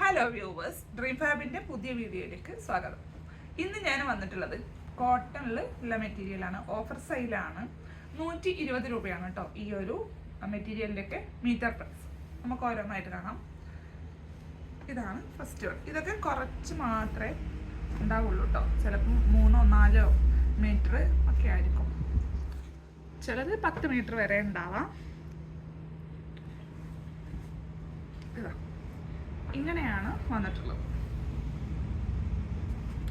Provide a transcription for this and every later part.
Hello viewers, dream ഫാബിൻ്റെ പുതിയ വീഡിയോയിലേക്ക് സ്വാഗതം. ഇന്ന് ഞാൻ വന്നിട്ടുള്ളത് കോട്ടണിൽ ഉള്ള മെറ്റീരിയലാണ്. ഓഫർ സെയിലാണ്. 120 രൂപയാണ് കേട്ടോ ഈ ഒരു മെറ്റീരിയലിൻ്റെയൊക്കെ മീറ്റർ പ്രൈസ്. നമുക്ക് ഓരോന്നായിട്ട് കാണാം. ഇതാണ് ഫസ്റ്റ് വൺ. ഇതൊക്കെ കുറച്ച് മാത്രമേ ഉണ്ടാവുള്ളൂ കേട്ടോ. ചിലപ്പോൾ 3-4 മീറ്റർ ഒക്കെ ആയിരിക്കും. ചിലത് 10 മീറ്റർ വരെ ഉണ്ടാവാം. ഇതാ ഇങ്ങനെയാണ് വന്നിട്ടുള്ളത്.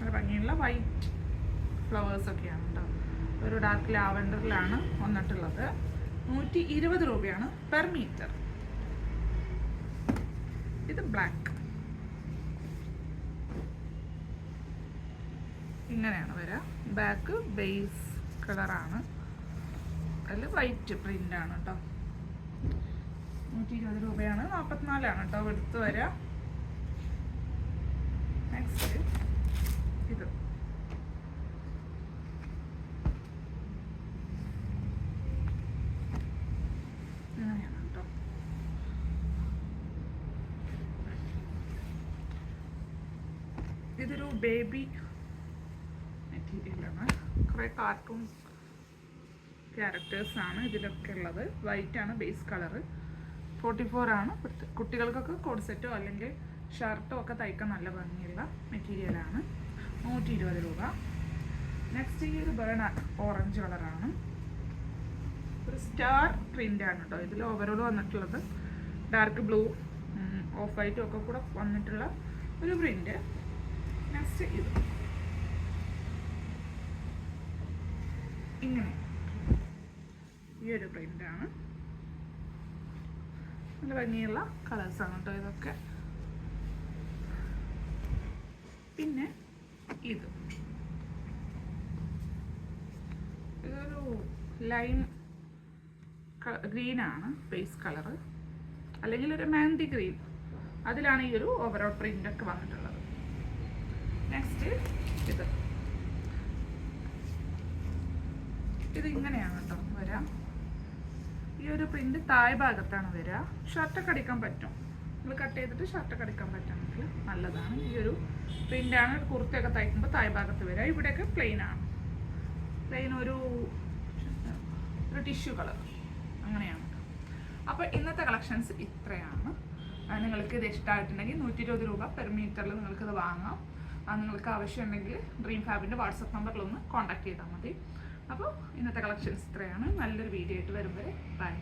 ഒരു ഭംഗിയുള്ള വൈറ്റ് ഫ്ലവേഴ്സൊക്കെയാണ് കേട്ടോ. ഒരു ഡാർക്ക് ലാവൻഡറിലാണ് വന്നിട്ടുള്ളത്. 120 രൂപയാണ് പെർ മീറ്റർ. ഇത് ബ്ലാക്ക്, ഇങ്ങനെയാണ് വരിക. ബാക്ക് ബേസ് കളറാണ്, അതിൽ വൈറ്റ് പ്രിൻ്റാണ് കേട്ടോ. 120 രൂപയാണ്. 44 കേട്ടോ എടുത്ത് വരിക. നെക്സ്റ്റ് ഇത് ഇങ്ങനെയാണ് കേട്ടോ. ഇതൊരു ബേബി മെറ്റീരിയലാണ്. കുറേ കാർട്ടൂൺ ക്യാരക്ടേഴ്സാണ് ഇതിലൊക്കെ ഉള്ളത്. വൈറ്റ് ആണ് ബേസ് കളറ്. 44 ആണ്. കുട്ടികൾക്കൊക്കെ കോഡ് സെറ്റോ അല്ലെങ്കിൽ ഷർട്ടോ ഒക്കെ തയ്ക്കാൻ നല്ല ഭംഗിയുള്ള മെറ്റീരിയലാണ്. 120 രൂപ. നെക്സ്റ്റ് ഈ ഒരു ബേൺ ഓറഞ്ച് കളറാണ്. ഒരു സ്റ്റാർ പ്രിൻ്റാണ് കേട്ടോ. ഇതിൽ ഓവറോൾ വന്നിട്ടുള്ളത് ഡാർക്ക് ബ്ലൂ ഓഫ് വൈറ്റും ഒക്കെ കൂടെ വന്നിട്ടുള്ള ഒരു പ്രിൻ്റ്. നെക്സ്റ്റ് ഇത് ഇങ്ങനെ ഈ ഒരു പ്രിൻ്റാണ്. നല്ല ഭംഗിയുള്ള കളേഴ്സാണ് കേട്ടോ ഇതൊക്കെ. പിന്നെ ഇതൊരു ലൈം ഗ്രീനാണ് ബേസ് കളറ്, അല്ലെങ്കിൽ ഒരു മെഹന്തി ഗ്രീൻ. അതിലാണ് ഈ ഒരു ഓവറോൾ പ്രിൻ്റൊക്കെ വന്നിട്ടുള്ളത്. നെക്സ്റ്റ് ഇത് ഇങ്ങനെയാണ് കേട്ടോ വരാം. ഈ ഒരു പ്രിന്റ് താഴെ ഭാഗത്താണ് വരിക. ഷർട്ടൊക്കെ അടിക്കാൻ പറ്റും. നമ്മൾ കട്ട് ചെയ്തിട്ട് ഷർട്ടൊക്കെ അടിക്കാൻ പറ്റുമെങ്കിൽ നല്ലതാണ്. ഈ ഒരു പ്രിൻ്റാണ് കുർത്തയൊക്കെ തയ്ക്കുമ്പോൾ താഴെ ഭാഗത്ത് വരിക. ഇവിടെയൊക്കെ പ്ലെയിൻ ആണ്. പ്ലെയിൻ ഒരു ടിഷ്യൂ കളർ അങ്ങനെയാണ്. അപ്പോൾ ഇന്നത്തെ കളക്ഷൻസ് ഇത്രയാണ്. നിങ്ങൾക്ക് ഇത് ഇഷ്ടമായിട്ടുണ്ടെങ്കിൽ 120 രൂപ പെർ മീറ്ററിൽ നിങ്ങൾക്കിത് വാങ്ങാം. നിങ്ങൾക്ക് ആവശ്യമുണ്ടെങ്കിൽ ഡ്രീം ഫാബിൻ്റെ വാട്സപ്പ് നമ്പറിലൊന്ന് കോൺടാക്ട് ചെയ്താൽ മതി. അപ്പോൾ ഇന്നത്തെ കളക്ഷൻസ് ഇത്രയാണ്. നല്ലൊരു വീഡിയോ ആയിട്ട് വരും വരെ ബൈ.